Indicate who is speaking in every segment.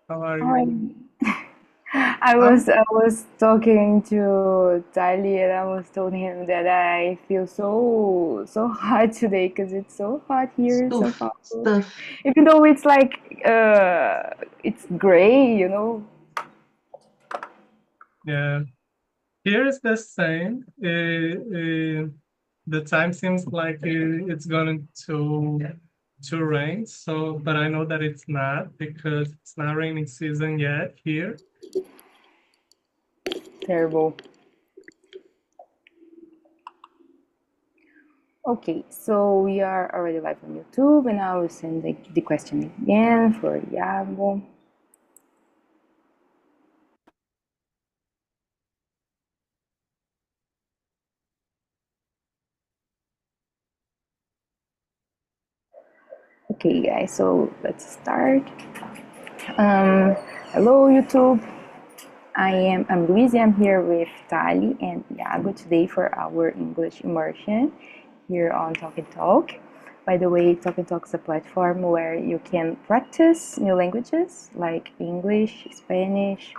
Speaker 1: How are
Speaker 2: Hi.
Speaker 1: you?
Speaker 2: I was
Speaker 1: Um,
Speaker 2: I was talking to Tali and I was told him that I feel so hot today because it's so hot here in São
Speaker 3: Stuff,
Speaker 2: Paulo.
Speaker 3: stuff.
Speaker 2: Even though it's like it's gray,
Speaker 1: yeah, here is the same. The time seems like it's going to rain. So, but I know that it's not because it's not raining season yet here.
Speaker 2: Terrible. Okay, so we are already live on YouTube and I will send the question again for Iago. Okay, guys, so let's start. Hello, YouTube. I'm Luizia. I'm here with Tali and Iago today for our English immersion here on Talk and Talk. By the way, Talk and Talk is a platform where you can practice new languages like English, Spanish,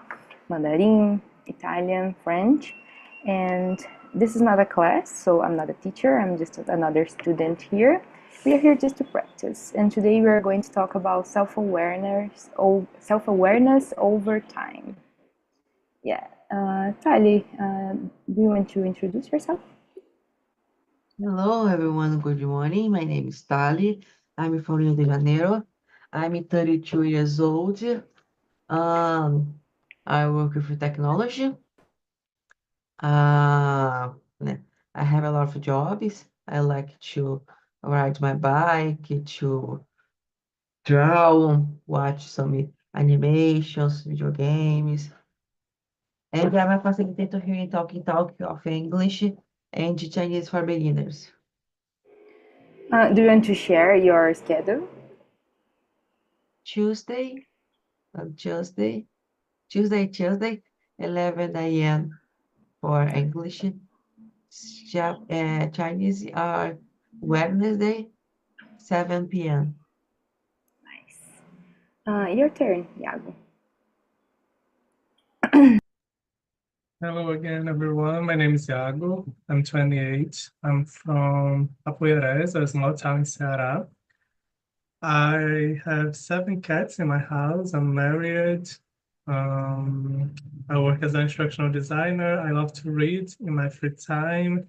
Speaker 2: Mandarin, Italian, French. And this is not a class, so I'm not a teacher, I'm just another student here. We are here just to practice. And today we are going to talk about self-awareness over time. Yeah. Tali, do you want to introduce yourself?
Speaker 3: Hello, everyone. Good morning. My name is Tali. I'm from Rio de Janeiro. I'm 32 years old. Um, I work with technology. Né, I have a lot of jobs. I like to ride my bike, to draw, watch some animations, video games. And I'm a facilitator here in Talking Talk of English and Chinese for beginners.
Speaker 2: Do you want to share your schedule?
Speaker 3: Tuesday, on Tuesday, 11 a.m. for English. Chinese are Wednesday, 7 p.m.
Speaker 2: Nice. Your turn, Iago.
Speaker 1: Hello again, everyone. My name is Iago. I'm 28. I'm from Apoeiras, a small town in Ceará. I have 7 cats in my house. I'm married. Um, I work as an instructional designer. I love to read in my free time.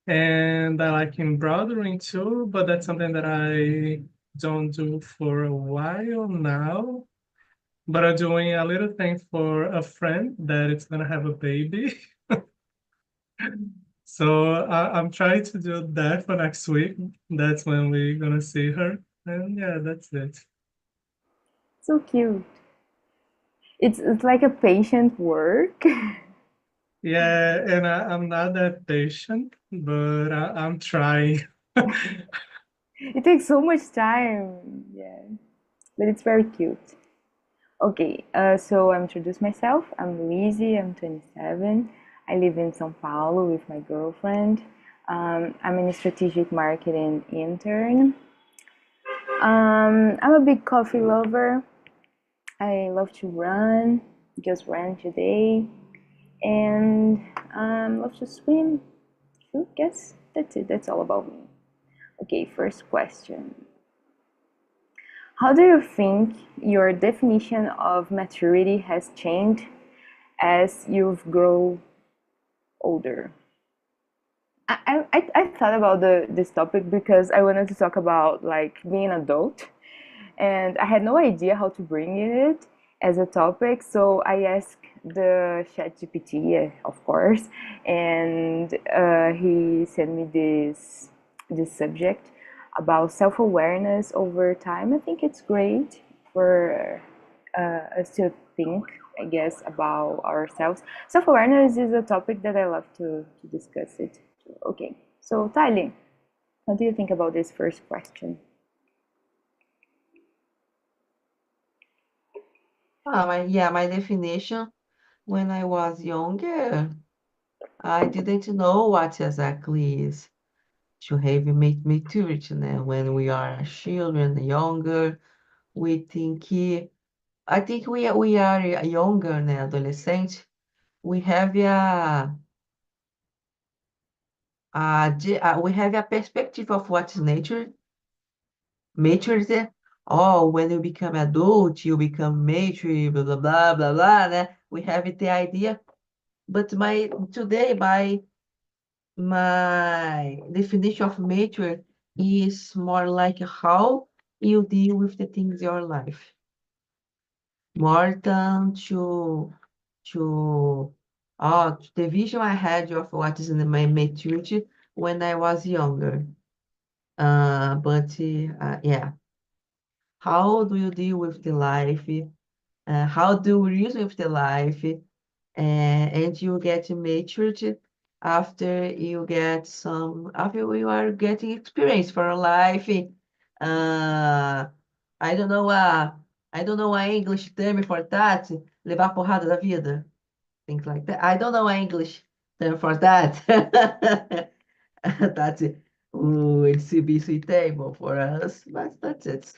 Speaker 1: And I like embroidering too, but that's something that I don't do for a while now. But I'm doing a little thing for a friend that is gonna have a baby. So I'm trying to do that for next week. That's when we're gonna see her. And yeah, that's it.
Speaker 2: So cute. It's like a patient work.
Speaker 1: Yeah, and I'm not that patient, but I'm trying.
Speaker 2: It takes so much time. Yeah, but it's very cute. Okay, so I introduce myself. I'm Luizzy. I'm 27. I live in São Paulo with my girlfriend. I'm a strategic marketing intern. I'm a big coffee lover. I love to run, just ran today, and love to swim. So guess that's it. That's all about me. Okay, first question. How do you think your definition of maturity has changed as you've grown older? I thought about this topic because I wanted to talk about like being an adult, and I had no idea how to bring it as a topic. So I asked the Chat GPT, of course, and he sent me this subject about self awareness over time. I think it's great for us to think, I guess, about ourselves. Self awareness is a topic that I love to discuss it. Okay, so Tali, what do you think about this first question?
Speaker 3: My definition when I was younger, I didn't know what exactly is to have maturity, né? When we are children, younger, we think I think we are younger, né, adolescente. We have we have a perspective of what is nature. Maturity. Oh, when you become adult, you become mature, blah blah blah blah blah, né? We have the idea, but my definition of mature is more like how you deal with the things in your life, more than to the vision I had of what is in my maturity when I was younger. But yeah, how do you deal with the life? How do you reason with the life? And you get matured after you are getting experience for life. Uh, I don't know I don't know a English term for that. Levar porrada da vida, things like that. I don't know an English term for that. That's it's be suitable for us, but that's it.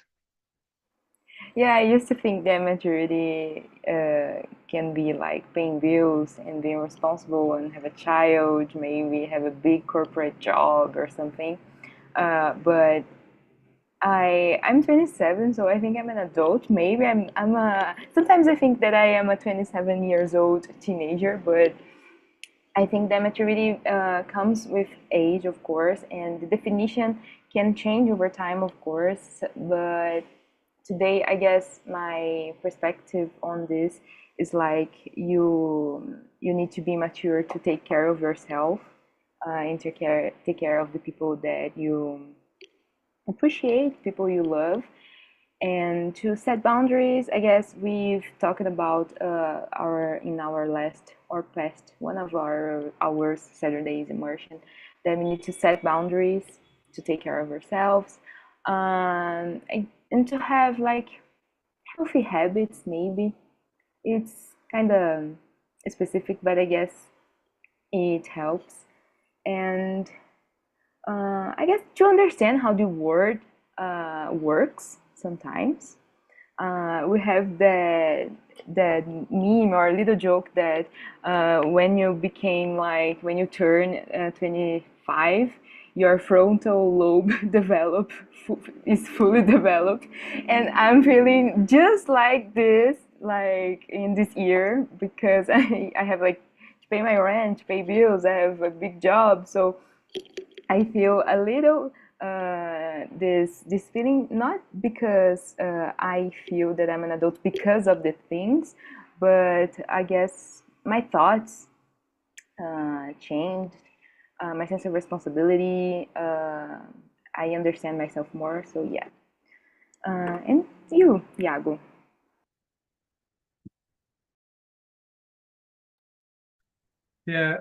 Speaker 2: Yeah, I used to think that maturity can be like paying bills and being responsible and have a child, maybe have a big corporate job or something. But I'm 27, so I think I'm an adult. Maybe I'm a. Sometimes I think that I am a 27 years old teenager, but I think that maturity comes with age, of course, and the definition can change over time, of course. But today, I guess my perspective on this is like you need to be mature to take care of yourself and take care of the people that you appreciate, people you love, and to set boundaries. I guess we've talked about our in our last or past one of our Saturdays immersion that we need to set boundaries to take care of ourselves, and to have like healthy habits. Maybe it's kind of specific, but I guess it helps. And I guess to understand how the word works sometimes. We have that meme or little joke that when you became like when you turn 25, your frontal lobe is fully developed, and I'm feeling just like this like in this year because I have like to pay my rent, to pay bills, I have a big job, so I feel a little this feeling not because I feel that I'm an adult because of the things, but I guess my thoughts changed, my sense of responsibility. I understand myself more. So yeah, and you, Iago.
Speaker 1: Yeah,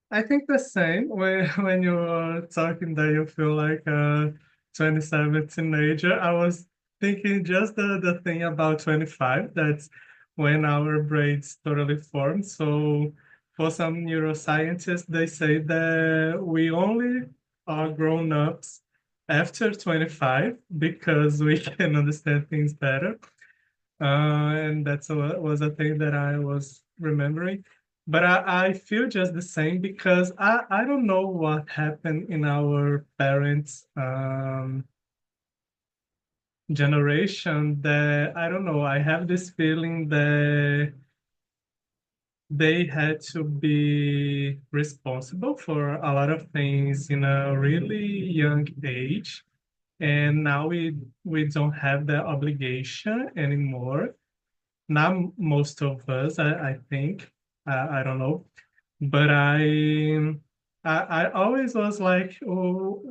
Speaker 1: I think the same when when you were talking that you feel like a 27 teenager. I was thinking just the thing about 25, that's when our brains totally form. So for some neuroscientists, they say that we only are grown-ups after 25 because we can understand things better. And that's was a thing that I was remembering. But I feel just the same because I don't know what happened in our parents' generation that I don't know. I have this feeling that they had to be responsible for a lot of things in a really young age. And now we don't have that obligation anymore. Not most of us, I think. I don't know, but I always was like, oh,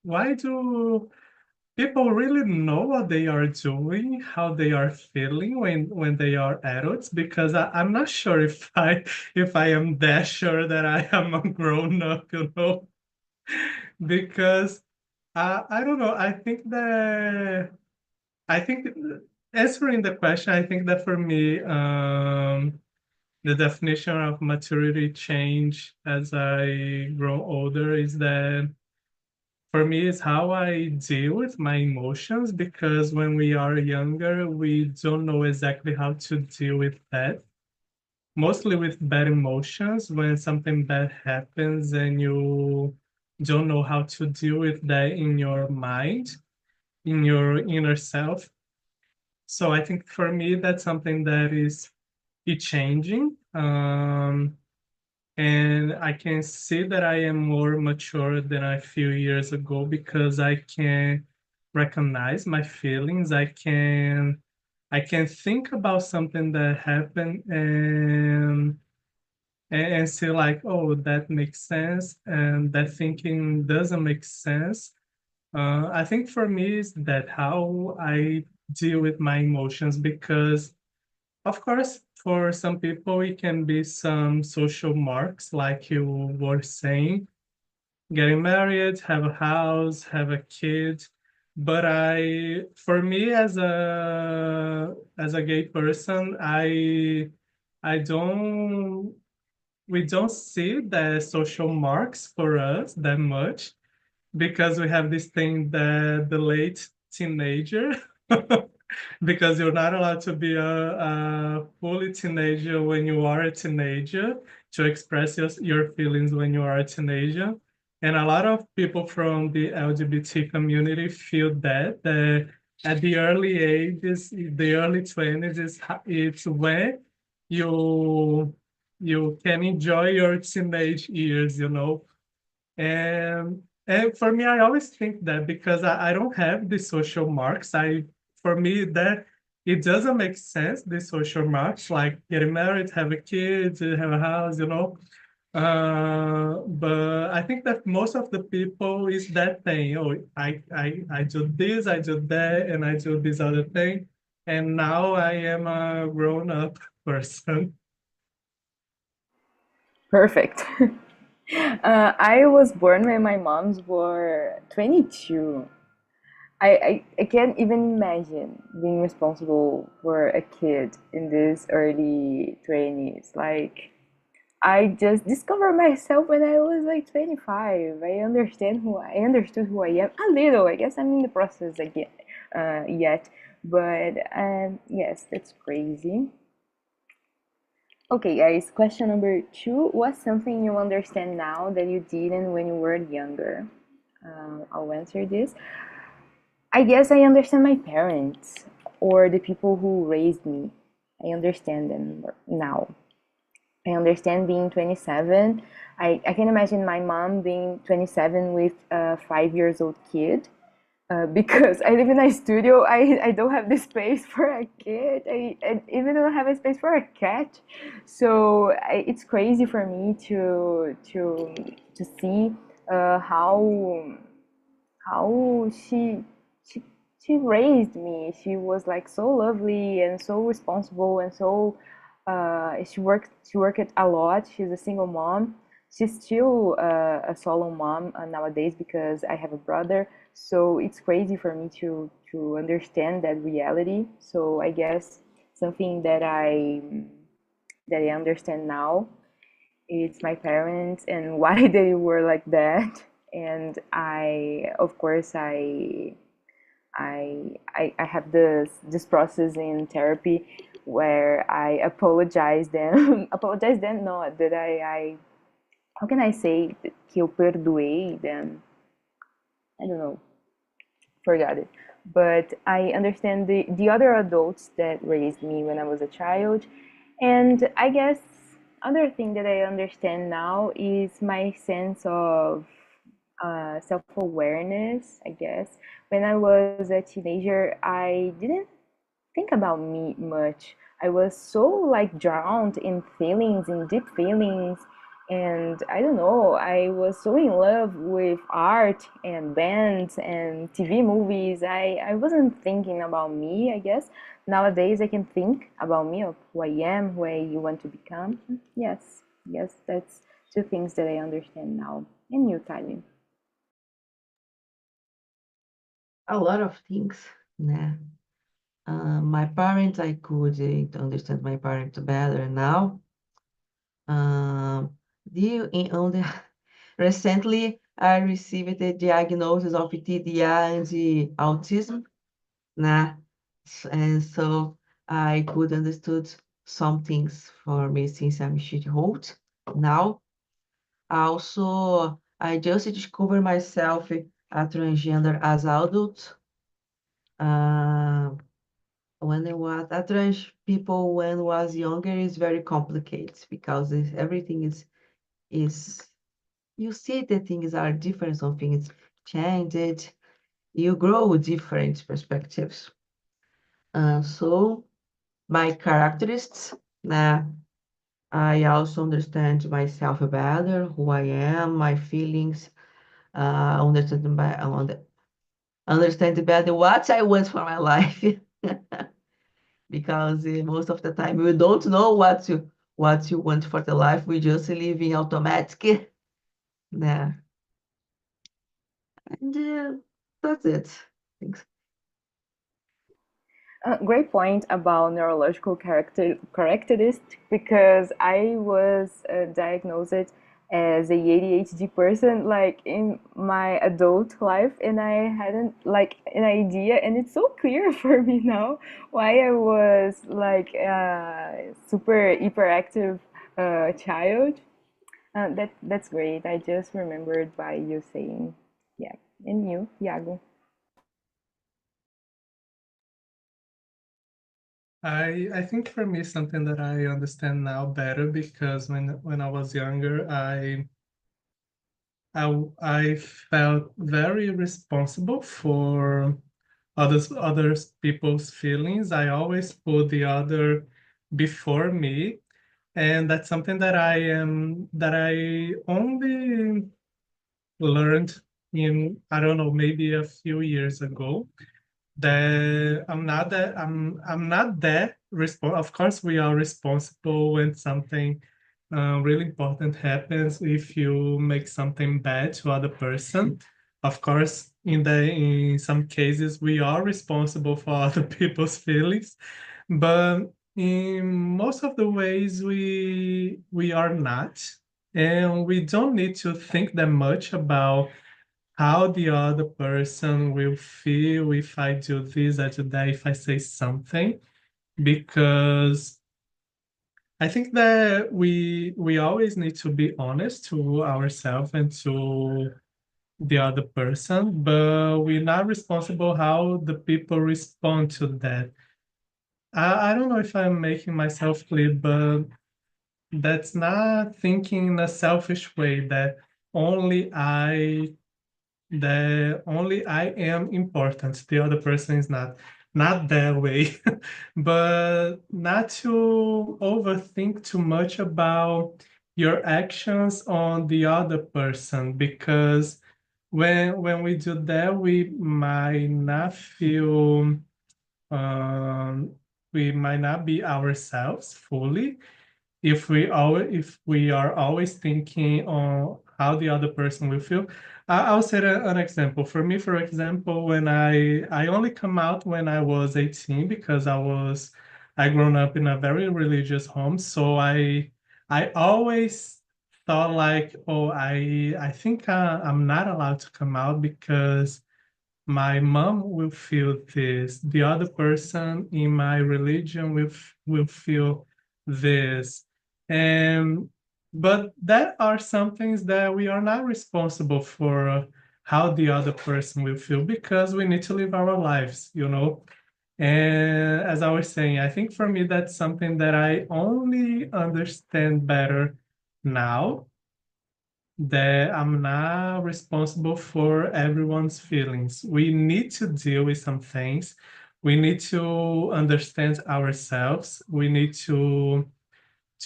Speaker 1: why do people really know what they are doing, how they are feeling when they are adults? Because I'm not sure if I am that sure that I am a grown up, because I don't know. I think answering the question, I think that for me, the definition of maturity change as I grow older is that for me, it's how I deal with my emotions, because when we are younger, we don't know exactly how to deal with that. Mostly with bad emotions, when something bad happens and you don't know how to deal with that in your mind, in your inner self. So I think for me, that's something that is changing. And I can see that I am more mature than a few years ago, because I can recognize my feelings. I can think about something that happened, and say like, oh, that makes sense, and that thinking doesn't make sense. I think for me is that how I deal with my emotions, because of course, for some people, it can be some social marks, like you were saying, getting married, have a house, have a kid. But for me, as a gay person, I don't we don't see the social marks for us that much, because we have this thing that the late teenager, because you're not allowed to be a fully teenager when you are a teenager, to express your feelings when you are a teenager. And a lot of people from the LGBT community feel that at the early ages, the early 20s, it's when you you can enjoy your teenage years. And for me, I always think that, because I don't have the social marks. For me, that it doesn't make sense, the social marks, like getting married, have a kid, have a house. But I think that most of the people is that thing. Oh, I do this, I do that, and I do this other thing. And now I am a grown-up person.
Speaker 2: Perfect. I was born when my moms were 22. I can't even imagine being responsible for a kid in this early 20s. Like, I just discovered myself when I was like 25. I understood who I am a little. I guess I'm in the process again, yet. But yes, that's crazy. Okay, guys, question number two. What's something you understand now that you didn't when you were younger? I'll answer this. I guess I understand my parents or the people who raised me. I understand them now. I understand being 27. I can imagine my mom being 27 with a 5 years old kid. Because I live in a studio, I don't have the space for a kid. I even don't have a space for a cat. So it's crazy for me to see how she she raised me. She was like so lovely and so responsible and so she worked a lot. She's a single mom. She's still a solo mom nowadays because I have a brother. So it's crazy for me to understand that reality. So I guess something that I understand now, it's my parents and why they were like that. And of course, I have this process in therapy where I apologize them. Apologize them, no, that I how can I say que eu perdoei them? I don't know, forgot it. But I understand the other adults that raised me when I was a child. And I guess other thing that I understand now is my sense of self-awareness, I guess. When I was a teenager, I didn't think about me much. I was so like drowned in feelings, in deep feelings, and I don't know, I was so in love with art and bands and TV movies. I wasn't thinking about me, I guess. Nowadays I can think about me, of who I am, who I want to become. Yes, yes, that's two things that I understand now. And you, Kylie?
Speaker 3: A lot of things, né? My parents, I could understand my parents better now. Um, the, in, on the, recently, I received the diagnosis of TDA and the autism, né? And so I could understood some things for me since I'm old now. Also, I just discovered myself a transgender as adult. Uh, when I was a trans people when I was younger is very complicated because everything is you see the things are different, some things changed, you grow with different perspectives. So my characteristics, I also understand myself better, who I am, my feelings, understand understand better what I want for my life. Because most of the time we don't know what you want for the life. We just live in automatic. Yeah. And that's it. Thanks.
Speaker 2: Great point about neurological characteristics because I was diagnosed as a ADHD person like in my adult life, and I hadn't like an idea, and it's so clear for me now why I was like a super hyperactive child. That's great. I just remembered by you saying, yeah, and you, Iago.
Speaker 1: I think for me something that I understand now better because when I was younger, I felt very responsible for others people's feelings. I always put the other before me, and that's something that I only learned in, I don't know, maybe a few years ago, that I'm not that responsible. Of course, we are responsible when something really important happens. If you make something bad to other person, of course, in some cases we are responsible for other people's feelings, but in most of the ways we are not, and we don't need to think that much about how the other person will feel if I do this, I do that, if I say something, because I think that we always need to be honest to ourselves and to the other person, but we're not responsible how the people respond to that. I don't know if I'm making myself clear, but that's not thinking in a selfish way that only I only I am important, the other person is not. Not that way, but not to overthink too much about your actions on the other person, because when we do that, um, we might not be ourselves fully, if we are always thinking on how the other person will feel. I'll set an example. For me, for example, when I only come out when I was 18 because I grown up in a very religious home, so I always thought like, oh, I think I'm not allowed to come out because my mom will feel this, the other person in my religion will feel this. And but that are some things that we are not responsible for, how the other person will feel, because we need to live our lives. And as I was saying, I think for me that's something that I only understand better now, that I'm not responsible for everyone's feelings. We need to deal with some things. We need to understand ourselves. We need to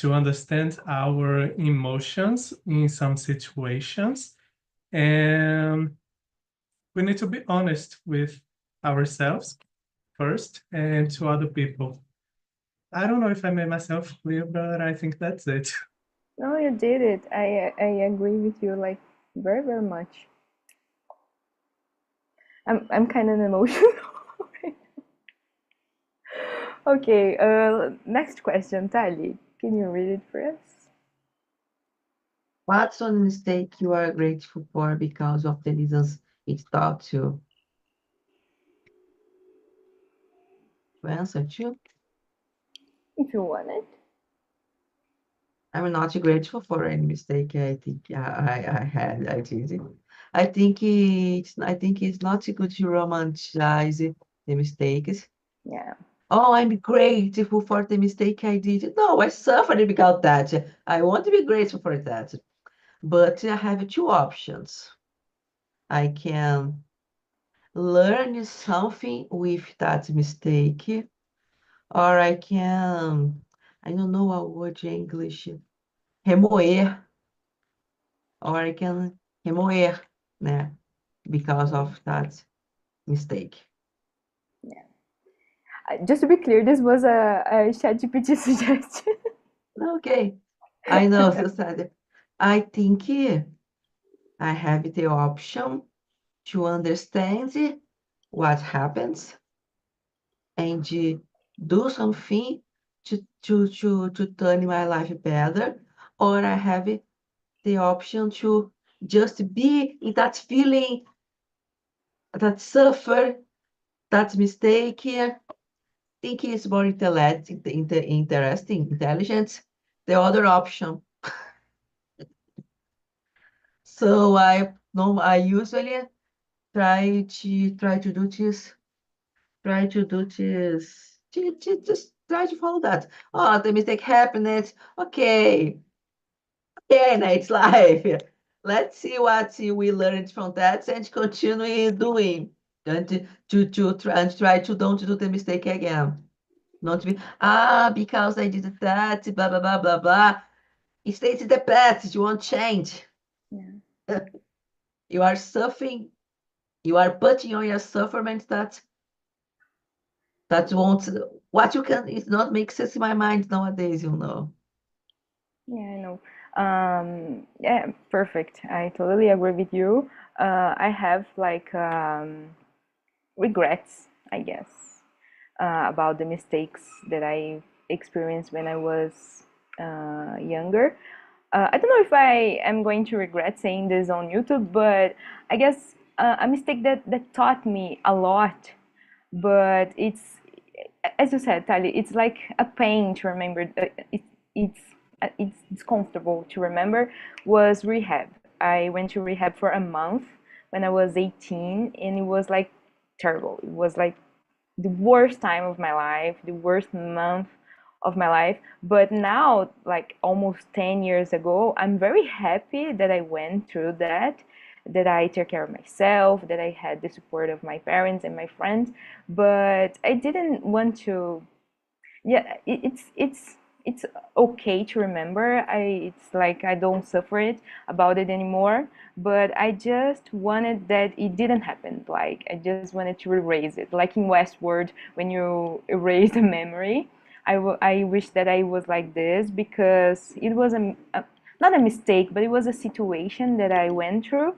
Speaker 1: understand our emotions in some situations. And we need to be honest with ourselves first and to other people. I don't know if I made myself clear, but I think that's it.
Speaker 2: No, you did it. I agree with you like very very much. I'm kind of emotional. Okay, next question, Tali. Can you read it for us?
Speaker 3: What's one mistake you are grateful for because of the reasons it taught you? To answer to,
Speaker 2: If you want it.
Speaker 3: I'm not grateful for any mistake I think I did. I think it's not good to romanticize the mistakes.
Speaker 2: Yeah.
Speaker 3: Oh, I'm grateful for the mistake I did. No, I suffered because that. I want to be grateful for that. But I have two options. I can learn something with that mistake, or I don't know a word in English, remoer, or I can remoer, né, because
Speaker 2: Mm,
Speaker 3: of that mistake.
Speaker 2: yeah. Just to be clear, this was a ChatGPT suggestion.
Speaker 3: Okay, I know, so sad. I think I have the option to understand what happens and do something to turn my life better, or I have the option to just be in that feeling, that suffer, that mistake. Think it's more interesting, intelligent, the other option. So I no, I usually try to do this, just try to follow that. Oh, the mistake happened. Okay, yeah, no, it's life. Let's see what we learned from that and continue doing. And try to don't do the mistake again. Not be because I did that, blah blah blah blah blah. It stays in the past. You won't change.
Speaker 2: Yeah.
Speaker 3: You are suffering. You are putting on your sufferment that won't. What you can is not make sense in my mind nowadays. You know.
Speaker 2: Yeah, I know. Yeah, perfect. I totally agree with you. I have like regrets, I guess, about the mistakes that I experienced when I was younger. I don't know if I am going to regret saying this on YouTube, but I guess a mistake that taught me a lot. But it's, as you said, Tali, it's like a pain to remember. It's it's comfortable to remember. Was rehab. I went to rehab for a month when I was 18, and it was like terrible. It was like the worst time of my life, the worst month of my life. But now, like almost 10 years ago, I'm very happy that I went through that, that I took care of myself, that I had the support of my parents and my friends. But I didn't want to, yeah, it's okay to remember. It's like I don't suffer it about it anymore, but I just wanted that it didn't happen. Like I just wanted to erase it, like in Westworld when you erase a memory. I wish that I was like this because it was not a mistake, but it was a situation that I went through,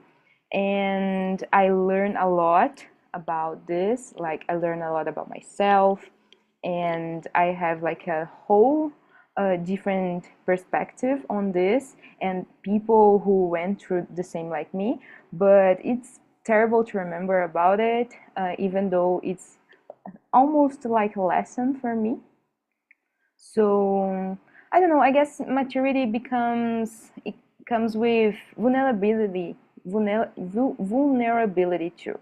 Speaker 2: and I learned a lot about this. Like I learned a lot about myself, and I have like a whole different perspective on this, and people who went through the same like me. But it's terrible to remember about it, even though it's almost like a lesson for me. So I don't know. I guess maturity becomes it comes with vulnerability too,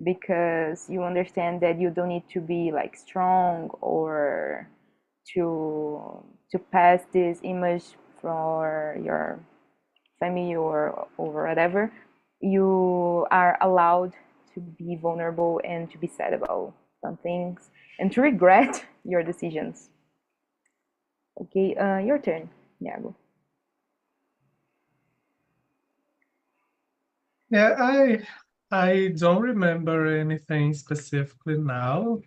Speaker 2: because you understand that you don't need to be like strong or to pass this image for your family or whatever. You are allowed to be vulnerable and to be sad about some things and to regret your decisions. Okay, your turn, Yago.
Speaker 1: Yeah, I don't remember anything specifically now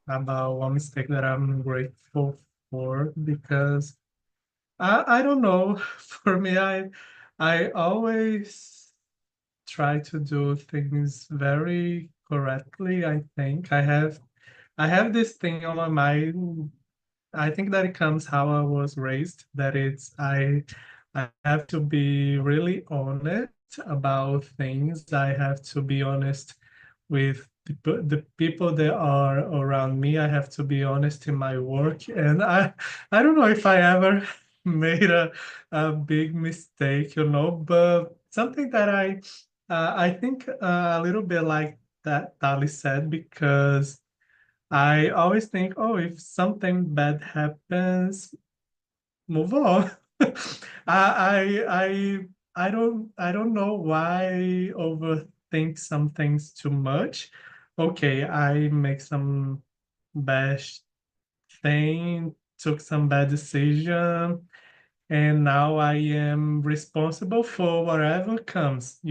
Speaker 1: about one mistake that I'm grateful for because I don't know. For me, I always try to do things very correctly, I think. I have this thing on my mind. I think that it comes how I was raised, that it's I have to be really honest about things. I have to be honest with the people that are around me. I have to be honest in my work. And I don't know if I ever made a big mistake, but something that I think a little bit like that Tali said, because I always think, oh, if something bad happens, move on. I I don't know why overthink some things too much. Okay, I make some bad thing, took some bad decision, and now I am responsible for whatever comes.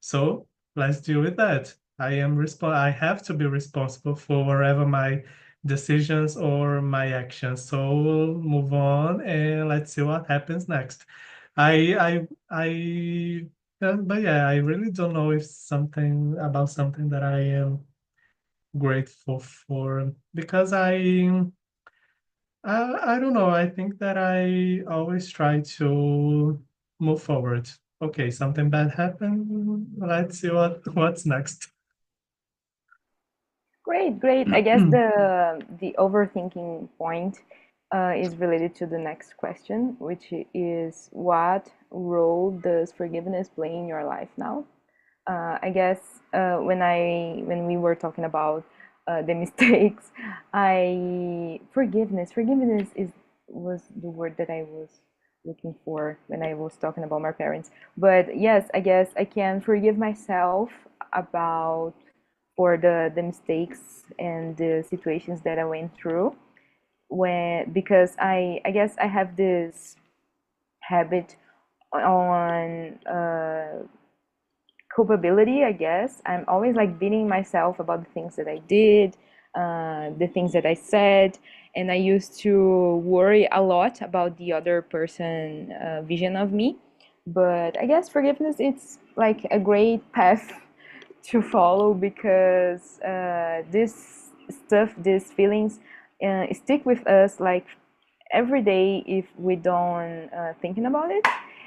Speaker 1: So let's deal with that. I have to be responsible for whatever my decisions or my actions. So move on and let's see what happens next. I but yeah, I really don't know if something that I am grateful for, because I don't know. I think that I always try to move forward. Okay, something bad happened. Let's see what's next.
Speaker 2: Great, great. I guess the overthinking point is related to the next question, which is what role does forgiveness play in your life now? I guess when we were talking about the mistakes, I forgiveness is was the word that I was looking for when I was talking about my parents. But yes, I guess I can forgive myself about for the mistakes and the situations that I went through when because I guess I have this habit on culpability, I guess. I'm always like beating myself about the things that I did, the things that I said, and I used to worry a lot about the other person vision of me. But I guess forgiveness it's like a great path to follow because this stuff, these feelings, stick with us like every day if we don't thinking about it.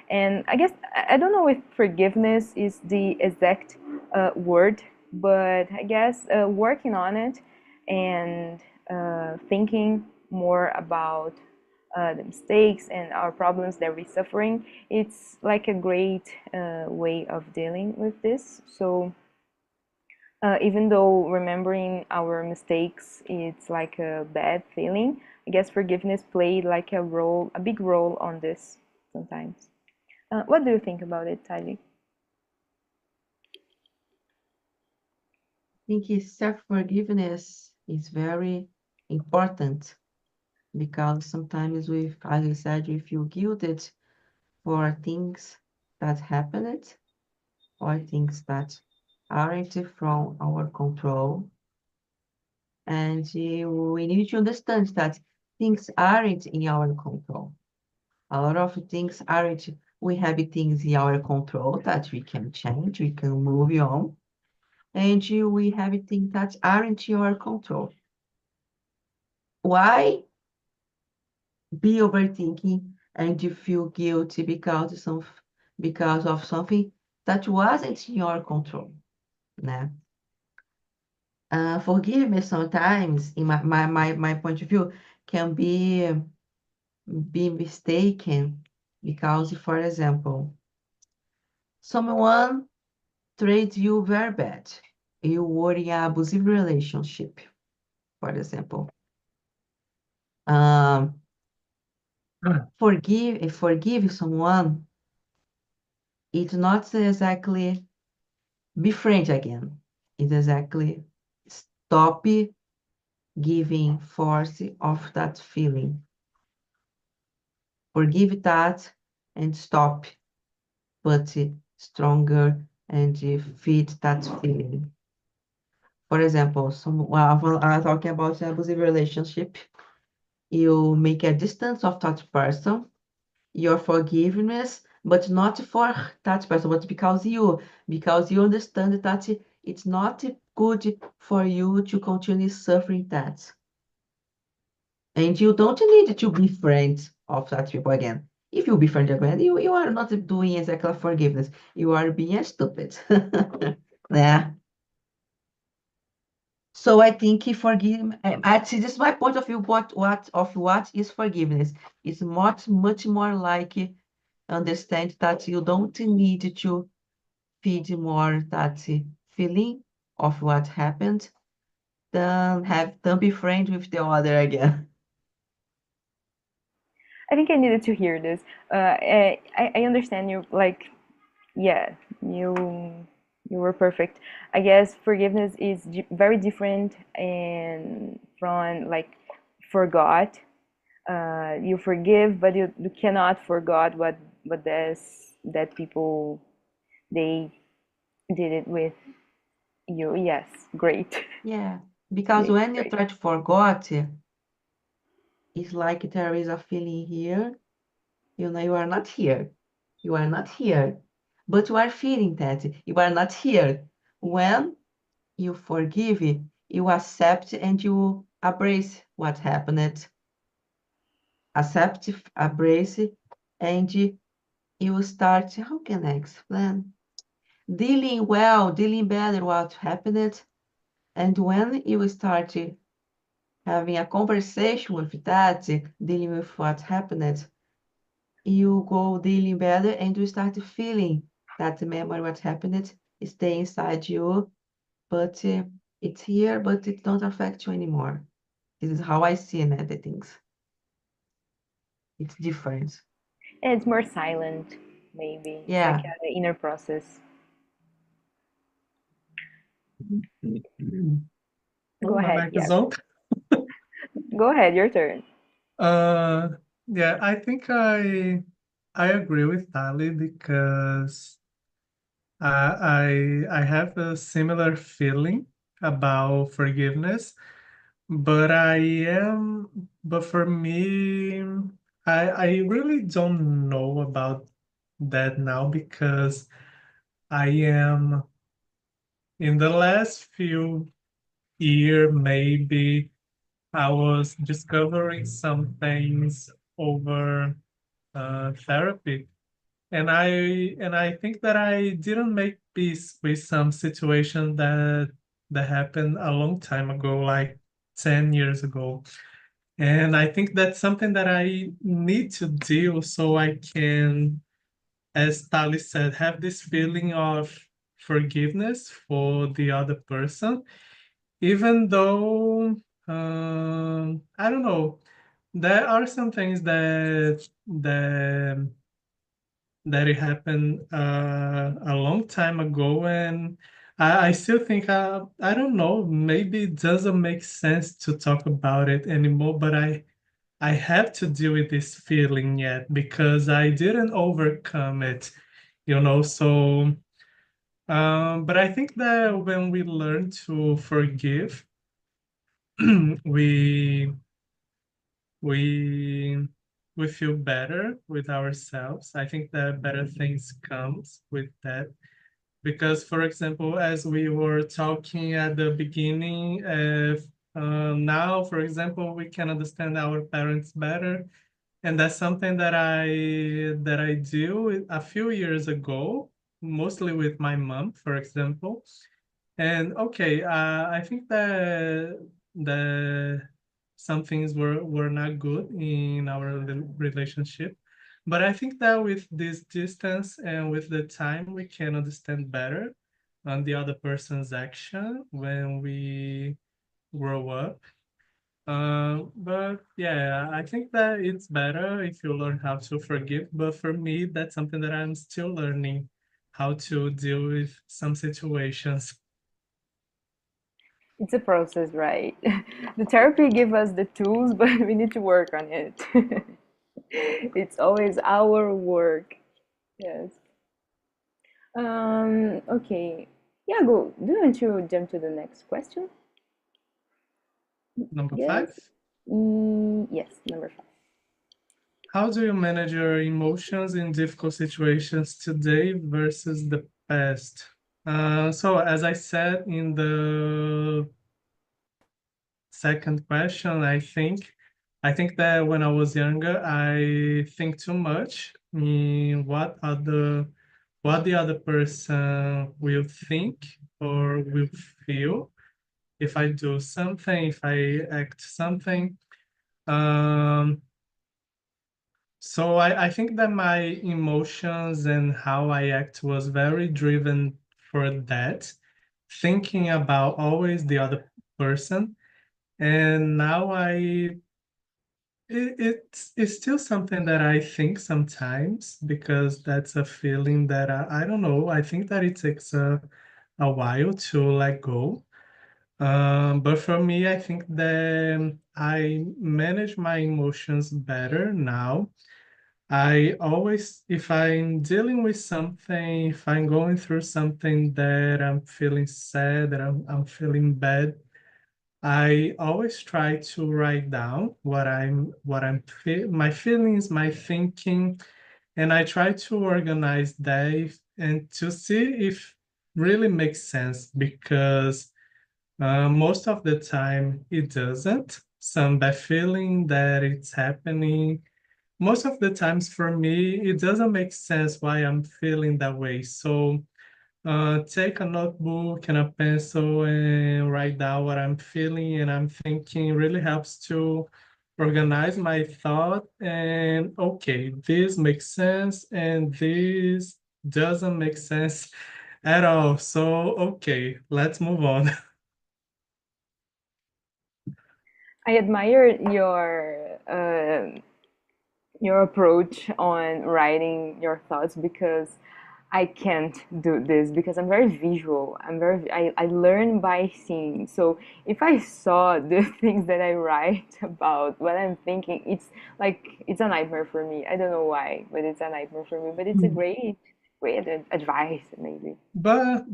Speaker 2: And I guess I don't know if forgiveness is the exact word, but I guess working on it and thinking more about the mistakes and our problems that we're suffering, it's like a great way of dealing with this. So even though remembering our mistakes it's like a bad feeling, I guess forgiveness played like a big role on this sometimes. What do you think about it, Tylee?
Speaker 3: I think self-forgiveness is very important because sometimes as you said, we feel guilted for things that happened or things that aren't from our control. And we need to understand that things aren't in our control. A lot of things aren't, we have things in our control that we can change, we can move on. And we have things that aren't in our control. Why be overthinking and you feel guilty because of something that wasn't in your control, né? Forgiveness sometimes, in my point of view, can be mistaken because, for example, someone treats you very bad. You were in an abusive relationship, for example. Um, forgive someone, it's not exactly be friends again. It's exactly stop giving force of that feeling. Forgive that and stop, but stronger and feed that feeling. For example, I'm talking about an abusive relationship. You make a distance of that person, your forgiveness, but not for that person, but because you understand that it's not good for you to continue suffering that. And you don't need to be friends of that people again. If you be forgiven, you are not doing exactly forgiveness. You are being stupid. Yeah. So I think forgive. Actually, this is my point of view. What is forgiveness? It's much more like understand that you don't need to feed more that feeling of what happened than be friends with the other again.
Speaker 2: I think I needed to hear this. I understand you. Like, yeah, you were perfect. I guess forgiveness is very different and from like forgot. You forgive, but you cannot forget what this that people they did it with you. Yes, great.
Speaker 3: Yeah, because
Speaker 2: Great,
Speaker 3: when you
Speaker 2: great.
Speaker 3: try to forget, it's like there is a feeling here. You are not here. You are not here. But you are feeling that you are not here. When you forgive, you accept and you embrace what happened. Accept, embrace, and you start, how can I explain? Dealing better what happened. And when you start having a conversation with that, dealing with what happened, you go dealing better and you start feeling that memory, what happened, stay inside you, but it's here, but it don't affect you anymore. This is how I see the things. It's different.
Speaker 2: And it's more silent, maybe. It's like
Speaker 3: Yeah.
Speaker 2: an inner process.
Speaker 1: Oh,
Speaker 2: Go
Speaker 1: my
Speaker 2: ahead,
Speaker 1: mic is
Speaker 2: yeah.
Speaker 1: on.
Speaker 2: Go ahead, your turn.
Speaker 1: Uh, yeah, I think I agree with Tali because I have a similar feeling about forgiveness, but but for me, I really don't know about that now because I am in the last few year maybe I was discovering some things over therapy. And I think that I didn't make peace with some situation that happened a long time ago, like 10 years ago. And I think that's something that I need to deal so I can, as Tali said, have this feeling of forgiveness for the other person, even though I don't know, there are some things that it happened a long time ago, and I still think I don't know, maybe it doesn't make sense to talk about it anymore, but I have to deal with this feeling yet because I didn't overcome it, so but I think that when we learn to forgive, we we we feel better with ourselves. I think that better things comes with that because, for example, as we were talking at the beginning, now, for example, we can understand our parents better, and that's something that I do a few years ago, mostly with my mom, for example. And okay, I think that some things were not good in our relationship, but I think that with this distance and with the time, we can understand better on the other person's action when we grow up. But yeah, I think that it's better if you learn how to forgive. But for me, that's something that I'm still learning how to deal with some situations.
Speaker 2: It's a process, right? The therapy give us the tools, but we need to work on it. It's always our work. Yes. Okay. Yeah, go. Do you want to jump to the next question?
Speaker 1: Number
Speaker 2: Yes.
Speaker 1: 5,
Speaker 2: Yes, number 5.
Speaker 1: how do you manage your emotions in difficult situations today versus the past? So as I said in the second question, I think I think that when I was younger, I think too much in what the other person will think or will feel if I do something, if I act something. Um, so I think that my emotions and how I act was very driven for that, thinking about always the other person. And now it's still something that I think sometimes because that's a feeling that I don't know. I think that it takes a while to let go. But for me, I think that I manage my emotions better now. I always, if I'm dealing with something, if I'm going through something that I'm feeling sad, that I'm feeling bad, I always try to write down my feelings, my thinking, and I try to organize that and to see if really makes sense because most of the time it doesn't. Some bad feeling that it's happening. Most of the times for me, it doesn't make sense why I'm feeling that way. So take a notebook and a pencil and write down what I'm feeling and I'm thinking really helps to organize my thought and okay, this makes sense and this doesn't make sense at all. So okay, let's move on.
Speaker 2: I admire your approach on writing your thoughts because I can't do this because I'm very visual. I learn by seeing. So if I saw the things that I write about what I'm thinking, it's like it's a nightmare for me. I don't know why, but it's a nightmare for me. But it's a great advice maybe.
Speaker 1: But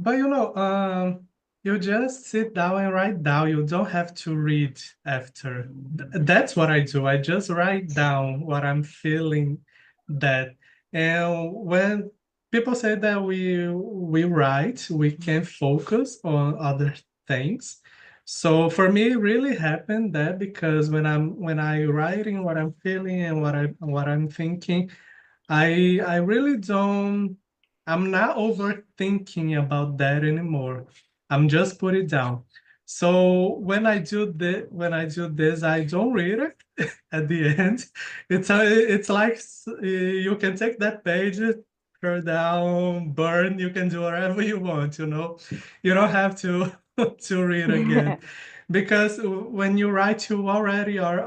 Speaker 1: you just sit down and write down. You don't have to read after. That's what I do. I just write down what I'm feeling that. And when people say that we write, we can focus on other things. So for me, it really happened that because when I writing what I'm feeling and what I'm thinking, I really don't, I'm not overthinking about that anymore. I'm just put it down. So when I do this, I don't read it at the end. It's like you can take that page, throw down, burn, you can do whatever you want, you know. You don't have to to read again. Because when you write, you already are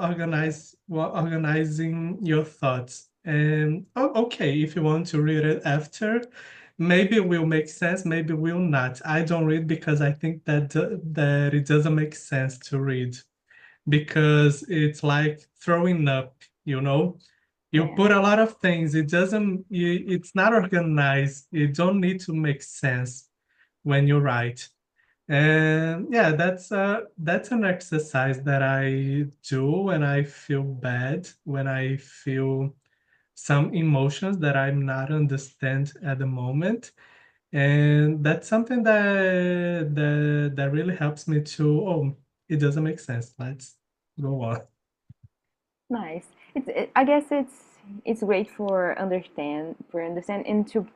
Speaker 1: organizing your thoughts. And okay, if you want to read it after, maybe it will make sense, maybe will not. I don't read because I think that it doesn't make sense to read because it's like throwing up, you know. You
Speaker 2: Yeah,
Speaker 1: put a lot of things, it's not organized. You don't need to make sense when you write. And yeah, that's an exercise that I do when I feel bad, when I feel some emotions that I'm not understand at the moment. And that's something that really helps me to, oh, it doesn't make sense. Let's go on.
Speaker 2: nice. I guess it's great for understand and to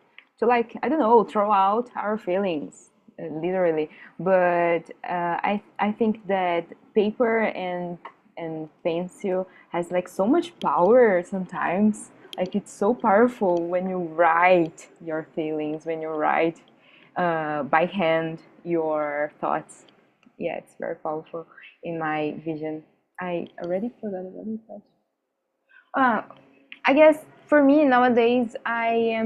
Speaker 2: like I don't know throw out our feelings literally. But I think that paper and pencil has like so much power sometimes. Like it's so powerful when you write your feelings, when you write by hand your thoughts. Yeah, it's very powerful in my vision. I already forgot about the question. Uh, I guess for me nowadays, I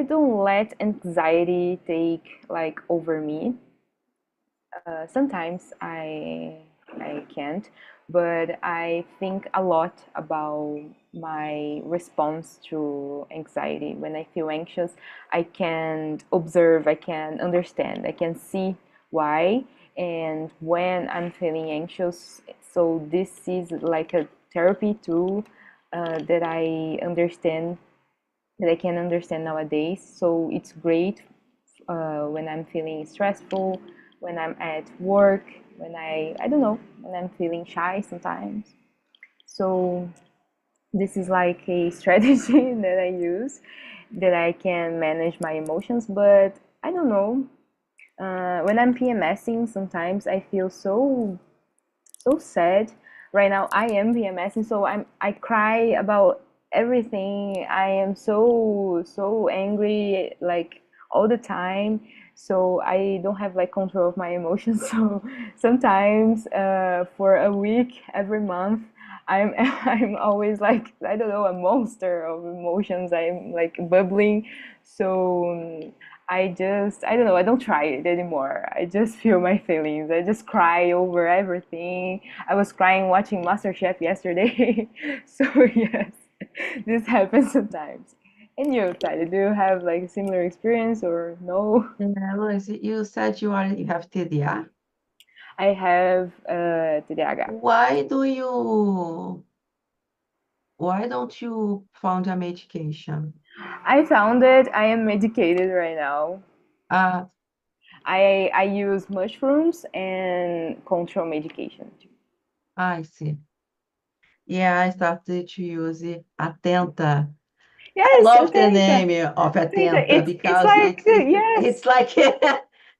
Speaker 2: don't let anxiety take like over me. Sometimes I can't, but I think a lot about my response to anxiety. When I feel anxious, I can observe, I can understand, I can see why. And when I'm feeling anxious, so this is like a therapy tool that I can understand nowadays. So it's great when I'm feeling stressful, when I'm at work. when I don't know, when I'm feeling shy sometimes. So this is like a strategy that I use that I can manage my emotions, but I don't know. When I'm PMSing, sometimes I feel so sad. Right now, I am PMSing, so I cry about everything. I am so angry like all the time. So I don't have like control of my emotions. So sometimes, for a week, every month, I'm I'm always like I don't know, a monster of emotions. I'm like bubbling. So I don't know, I don't try it anymore. I just feel my feelings. I just cry over everything. I was crying watching MasterChef yesterday. So yes, this happens sometimes. And you, Tyler, do you have like a similar experience or no?
Speaker 3: Yeah, Luis, you said you have TDA.
Speaker 2: I have TDAH.
Speaker 3: Why don't you find a medication?
Speaker 2: I found it. I am medicated right now.
Speaker 3: Uh,
Speaker 2: I use mushrooms and control medication.
Speaker 3: I see. Yeah, I started to use Atenta. I
Speaker 2: Yes,
Speaker 3: love the
Speaker 2: Atenta.
Speaker 3: name of
Speaker 2: Atenta.
Speaker 3: Atenta
Speaker 2: It's
Speaker 3: because
Speaker 2: like yes.
Speaker 3: it's like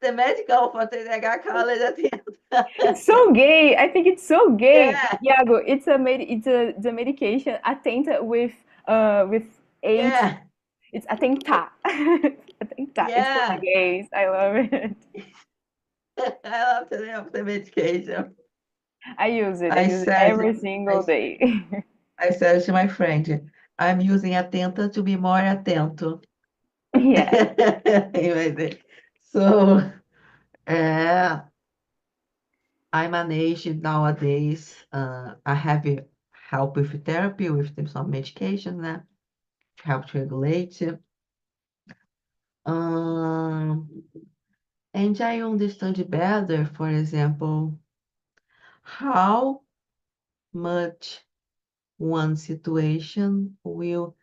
Speaker 3: the medical for TDAH call it
Speaker 2: It's
Speaker 3: Atenta.
Speaker 2: so gay. I think it's so gay.
Speaker 3: Yeah,
Speaker 2: Iago, it's a the medication atenta with eight.
Speaker 3: yeah,
Speaker 2: It's atenta. Atenta. It's for the
Speaker 3: yeah.
Speaker 2: gays. I love it.
Speaker 3: I love the name of the medication.
Speaker 2: I use it. I
Speaker 3: I
Speaker 2: use it
Speaker 3: said,
Speaker 2: every
Speaker 3: I,
Speaker 2: single day.
Speaker 3: I said to my friend, I'm using Atenta to be more atento.
Speaker 2: Yeah.
Speaker 3: So, uh, I manage nowadays. I have help with therapy, with some medication, né? To help to regulate. Um, and I understand better, for example, how much one situation will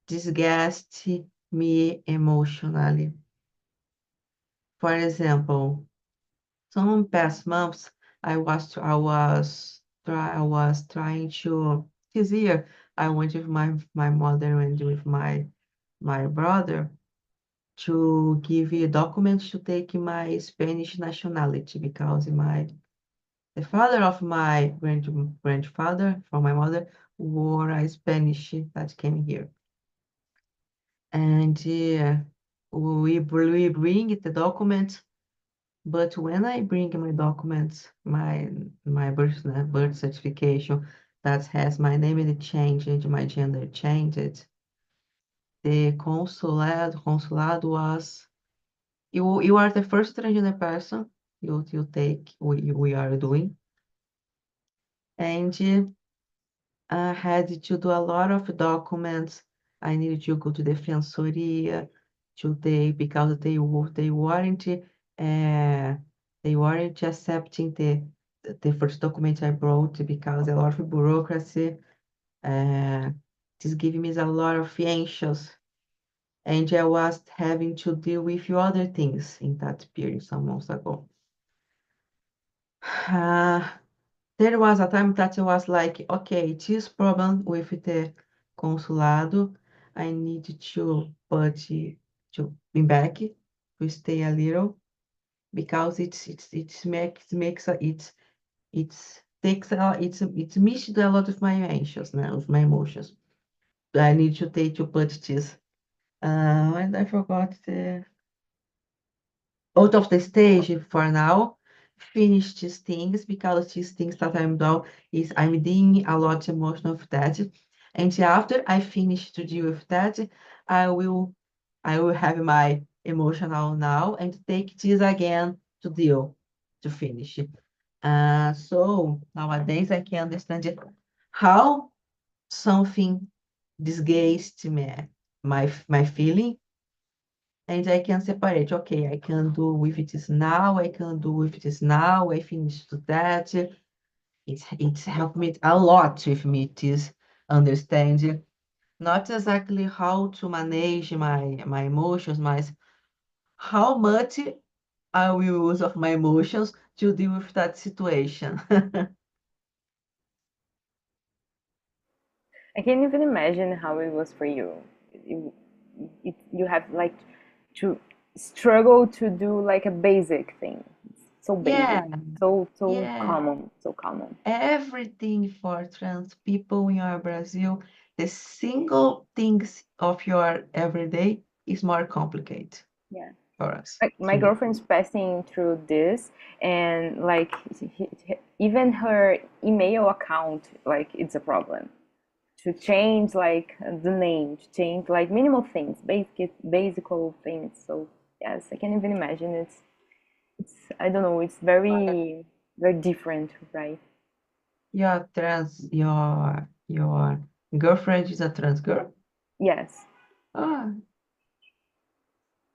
Speaker 3: disgust me emotionally. For example, some past months, I was trying to this year. I went with my mother and with my brother to give a document to take my Spanish nationality because the father of my grandfather from my mother were a Spanish that came here, and we bring the document. But when I bring my documents, my birth certification that has my name and changed, my gender changed, the consulado was you are the first transgender person you take we are doing, and I had to do a lot of documents. I needed to go to the Defensoria to because they weren't accepting the first document I brought because a lot of bureaucracy. Uh, this gave me a lot of anxious, and I was having to deal with other things in that period some months ago. Uh, There was a time that I was like, okay, this problem with the consulado, I need to put to be back to stay a little because it takes it's missed a lot of my emotions now, of my emotions. I need to take to put this. And I forgot the out of the stage for now, finish these things because these things that I'm doing is I'm dealing a lot emotional with that. And after I finish to deal with that, I will I will have my emotional now and take this again to deal to finish. So nowadays I can understand how something disgusts me my feeling, and I can separate. Okay, I can do with this now. I can do with this now. I finish to that. It's helped me a lot with me this understanding, not exactly how to manage my emotions, but how much I will use of my emotions to deal with that situation.
Speaker 2: I can't even imagine how it was for you. You, you have like to struggle to do like a basic thing. So
Speaker 3: Yeah,
Speaker 2: basic, so
Speaker 3: yeah.
Speaker 2: common, so common.
Speaker 3: Everything for trans people in our Brazil, the single things of your everyday is more complicated
Speaker 2: Yeah.
Speaker 3: for us
Speaker 2: Like
Speaker 3: to
Speaker 2: my
Speaker 3: do.
Speaker 2: girlfriend's passing through this, and like even her email account, like it's a problem to change like the name, to change like minimal things, basic things. So yes, I can even imagine it's I don't know, it's very different, right?
Speaker 3: Your girlfriend is a trans girl?
Speaker 2: Yes.
Speaker 3: Ah,